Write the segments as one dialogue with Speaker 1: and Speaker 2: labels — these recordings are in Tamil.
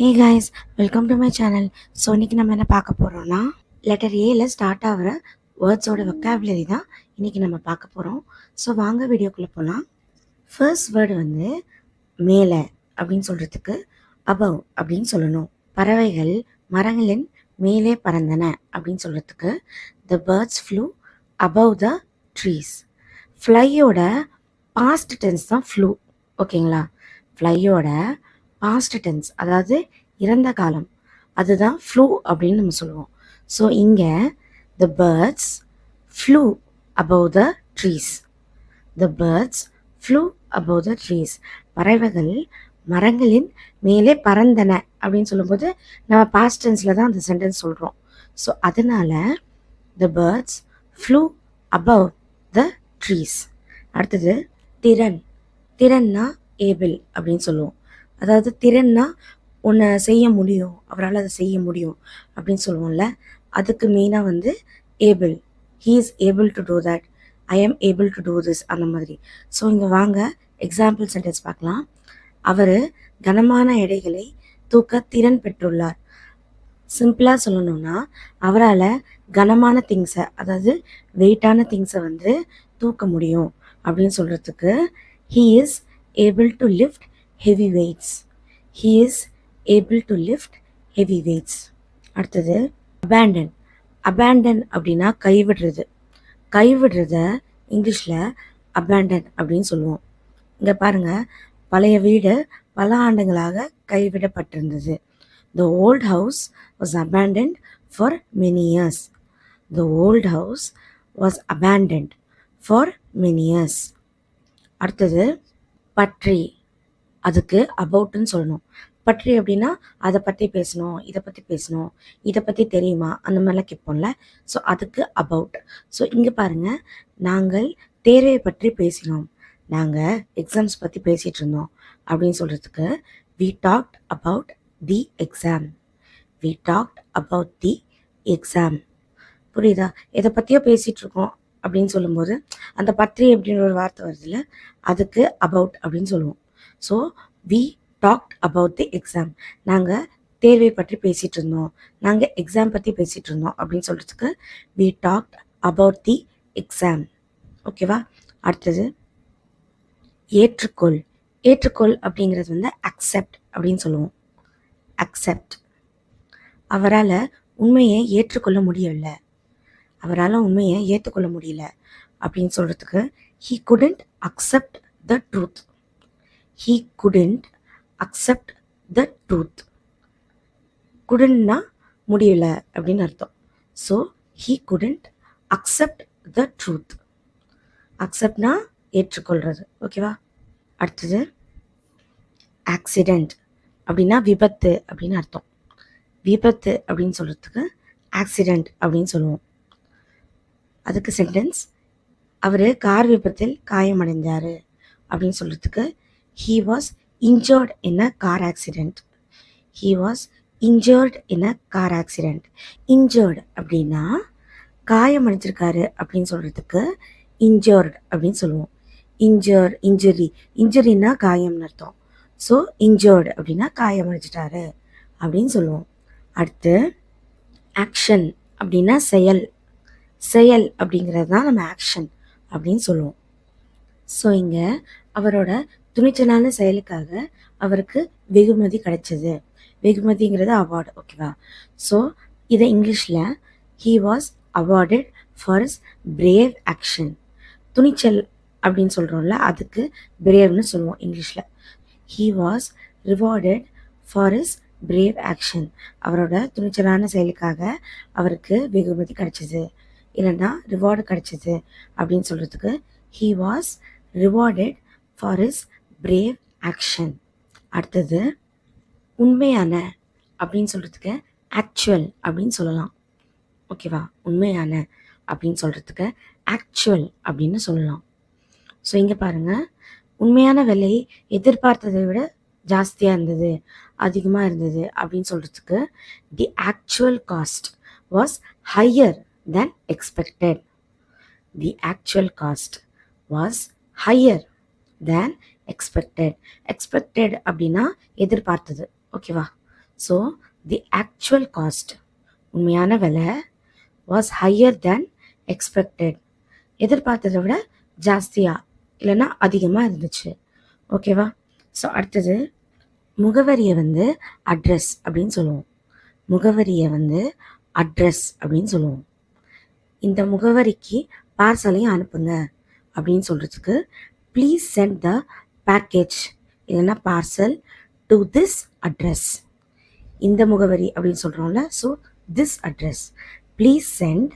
Speaker 1: Hey guys, welcome to my channel. So இன்றைக்கி நம்ம என்ன பார்க்க போகிறோம்னா, லெட்டர் ஏல ஸ்டார்ட் ஆகிற வேர்ட்ஸோட வெக்காபுலரி தான் இன்றைக்கி நம்ம பார்க்க போகிறோம். ஸோ வாங்க வீடியோக்குள்ளே போகலாம். ஃபர்ஸ்ட் வேர்டு வந்து மேலே அப்படின்னு சொல்கிறதுக்கு அபவ் அப்படின்னு சொல்லணும். பறவைகள் மரங்களின் மேலே பறந்தன அப்படின்னு சொல்கிறதுக்கு the birds flew above the trees. ஃப்ளையோட பாஸ்ட் டென்ஸ் தான் ஃப்ளூ. ஓகேங்களா? ஃப்ளையோட பாஸ்ட் டென்ஸ், அதாவது இறந்த காலம், அதுதான் ஃப்ளூ அப்படின்னு நம்ம சொல்லுவோம். ஸோ இங்கே the birds flew above the trees. The birds flew above the trees. பறவைகள் மரங்களின் மேலே பறந்தன அப்படின்னு சொல்லும்போது நம்ம பாஸ்ட் டென்ஸில் தான் அந்த சென்டென்ஸ் சொல்கிறோம். ஸோ அதனால the birds flew above the trees. அடுத்தது திறன். திறன்னா ஏபிள் அப்படின்னு சொல்லுவோம். அதாவது திறன்னா ஒன்றை செய்ய முடியும், அவரால் அதை செய்ய முடியும் அப்படின்னு சொல்லுவோம்ல, அதுக்கு மெயினாக வந்து able. He is able to do that, I am able to do this, அந்த மாதிரி. ஸோ இங்கே வாங்க எக்ஸாம்பிள் சென்டென்ஸ் பார்க்கலாம். அவர் கனமான எடைகளை தூக்க திறன் பெற்றுள்ளார். சிம்பிளாக சொல்லணும்னா அவரால் கனமான திங்ஸை, அதாவது வெயிட்டான திங்ஸை வந்து தூக்க முடியும் அப்படின்னு சொல்கிறதுக்கு he is able to lift heavy weights. He is able to lift heavy weights. அடுத்தது abandon. abandon அப்படின்னா கைவிடுறது. கைவிடுறத இங்கிலீஷில் abandon அப்படின்னு சொல்லுவோம். இங்கே பாருங்கள், பழைய வீடு பல ஆண்டுகளாக கைவிடப்பட்டிருந்தது. The old house was abandoned for many years. The old house was abandoned for many years. அடுத்தது பற்றி. அதுக்கு அபவுட்னு சொல்லணும். பற்றி அப்படின்னா அதை பற்றி பேசணும், இதை பற்றி பேசணும், இதை பற்றி தெரியுமா, அந்த மாதிரிலாம் கேட்போம்ல. ஸோ அதுக்கு அபவுட். ஸோ இங்கே பாருங்கள், நாங்கள் தேர்வை பற்றி பேசினோம், நாங்கள் எக்ஸாம்ஸ் பற்றி பேசிகிட்டு இருந்தோம் அப்படின்னு சொல்கிறதுக்கு we talked about the exam. we talked about the exam. புரியுதா? எதை பற்றியோ பேசிகிட்டு இருக்கோம் அப்படின்னு சொல்லும்போது அந்த பற்றி அப்படின்ற ஒரு வார்த்தை வருதுல்ல, அதுக்கு அபவுட் அப்படின்னு சொல்லுவோம். So we talked about the exam. நாங்கள் தேர்வை பற்றி பேசிகிட்டு இருந்தோம், நாங்கள் எக்ஸாம் பற்றி பேசிகிட்டு இருந்தோம் அப்படின்னு சொல்கிறதுக்கு we talked about the exam. ஓகேவா? அடுத்தது ஏற்றுக்கொள். ஏற்றுக்கொள் அப்படிங்கிறது வந்து அக்செப்ட் அப்படின்னு சொல்லுவோம். அக்செப்ட். அவரால் உண்மையை ஏற்றுக்கொள்ள முடியல, அவரால் உண்மையை ஏற்றுக்கொள்ள முடியல அப்படின்னு சொல்கிறதுக்கு he couldn't accept the truth. he couldn't accept the truth. couldn't-னா முடியல அப்படின்னு அர்த்தம். So he couldn't accept the truth. accept-னா ஏற்றுக்கொள்கிறது. ஓகேவா? அடுத்தது ஆக்சிடெண்ட் அப்படின்னா விபத்து அப்படின்னு அர்த்தம். விபத்து அப்படின்னு சொல்கிறதுக்கு ஆக்சிடெண்ட் அப்படின்னு சொல்லுவோம். அதுக்கு சென்டென்ஸ், அவர் கார் விபத்தில் காயமடைந்தார் அப்படின்னு சொல்கிறதுக்கு he was injured in a car accident. he was injured in a car accident. injured அப்படின்னா காயமடைஞ்சிருக்காரு அப்படின்னு சொல்கிறதுக்கு injured அப்படின்னு சொல்லுவோம். injured, injury, injuryனா காயம்னு அர்த்தம். ஸோ injured அப்படின்னா காயமடைஞ்சிட்டாரு அப்படின்னு சொல்லுவோம். அடுத்து ஆக்ஷன் அப்படின்னா செயல். செயல் அப்படிங்கிறது தான் நம்ம ஆக்ஷன் அப்படின்னு சொல்லுவோம். ஸோ இங்கே அவரோட துணிச்சலான செயலுக்காக அவருக்கு வெகுமதி கிடைச்சது. வெகுமதிங்கிறது அவார்டு. ஓகேவா? ஸோ இதை இங்கிலீஷில் he was awarded for his brave action. துணிச்சல் அப்படின்னு சொல்கிறோம்ல, அதுக்கு பிரேவ்னு சொல்லுவோம் இங்கிலீஷில். he was rewarded for his brave action. அவரோட துணிச்சலான செயலுக்காக அவருக்கு வெகுமதி கிடைச்சது, இல்லைன்னா ரிவார்டு கிடைச்சது அப்படின்னு சொல்கிறதுக்கு he was rewarded for his brave action. அடுத்தது உண்மையான அப்படின்னு சொல்கிறதுக்கு ஆக்சுவல் அப்படின்னு சொல்லலாம். ஓகேவா? உண்மையான அப்படின்னு சொல்கிறதுக்கு ஆக்சுவல் அப்படின்னு சொல்லலாம். ஸோ இங்கே பாருங்கள், உண்மையான விலை எதிர்பார்த்ததை விட ஜாஸ்தியாக இருந்தது, அதிகமாக இருந்தது அப்படின்னு சொல்கிறதுக்கு the actual cost was higher than expected. The actual cost was higher than expected. expected அப்படின்னா எதிர்பார்த்தது. ஓகேவா? ஸோ தி ஆக்சுவல் காஸ்ட், உண்மையான விலை, வாஸ் ஹையர் தேன் எக்ஸ்பெக்டட், எதிர்பார்த்ததை விட ஜாஸ்தியாக இல்லைன்னா அதிகமாக இருந்துச்சு. ஓகேவா? ஸோ அடுத்தது முகவரியை வந்து அட்ரஸ் அப்படின்னு சொல்லுவோம். முகவரியை வந்து அட்ரஸ் அப்படின்னு சொல்லுவோம். இந்த முகவரிக்கு பார்சலையும் அனுப்புங்க அப்படின்னு சொல்கிறதுக்கு ப்ளீஸ் சென்ட் த பேக்கேஜ் இல்லைன்னா பார்சல் டு திஸ் அட்ரஸ். இந்த முகவரி அப்படின்னு சொல்கிறோம்ல, so this address. Please send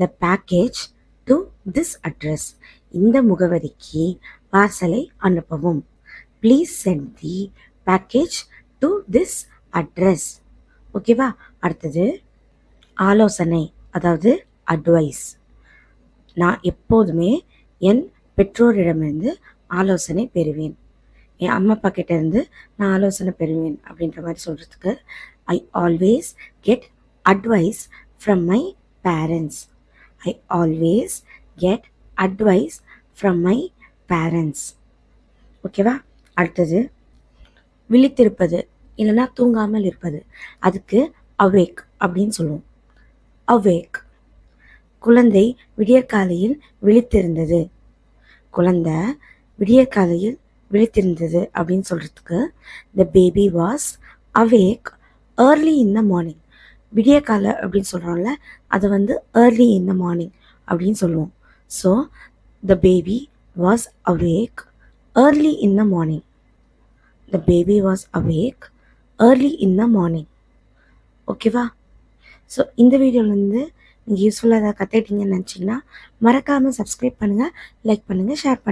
Speaker 1: the package to this address. இந்த முகவரிக்கு பார்சலை அனுப்பவும். Please send the package to this address. ஓகேவா? அடுத்தது ஆலோசனை, அதாவது அட்வைஸ். நான் எப்போதுமே என் பெற்றோரிடமிருந்து ஆலோசனை பெறுவேன். என் அம்மா அப்பா கிட்ட இருந்து நான் ஆலோசனை பெறுவேன் அப்படின்ற மாதிரி சொல்கிறதுக்கு I always get advice from my parents. I always get advice from my parents. ஓகேவா? அடுத்தது விழித்திருப்பது இல்லைன்னா தூங்காமல் இருப்பது, அதுக்கு அவேக் அப்படின்னு சொல்லுவோம். அவேக். குழந்தை விடியற்காலையில் விழித்திருந்தது. குழந்தை விடியற்காலையில் விழித்திருந்தது அப்படின்னு சொல்கிறதுக்கு the baby was awake early in the morning. விடியற்காலை அப்படின்னு சொல்கிறோம்ல, அதை வந்து ஏர்லி இன் த மார்னிங் அப்படின்னு சொல்லுவோம். So the baby was awake early in the morning. The baby was awake early in the morning. ஓகேவா? ஸோ இந்த வீடியோலேருந்து நீங்கள் யூஸ்ஃபுல்லாக ஏதாவது கற்றுக்கிட்டீங்கன்னு நினச்சிங்கன்னா மறக்காமல் சப்ஸ்கிரைப் பண்ணுங்கள், லைக் பண்ணுங்கள், ஷேர் பண்ணுங்கள்.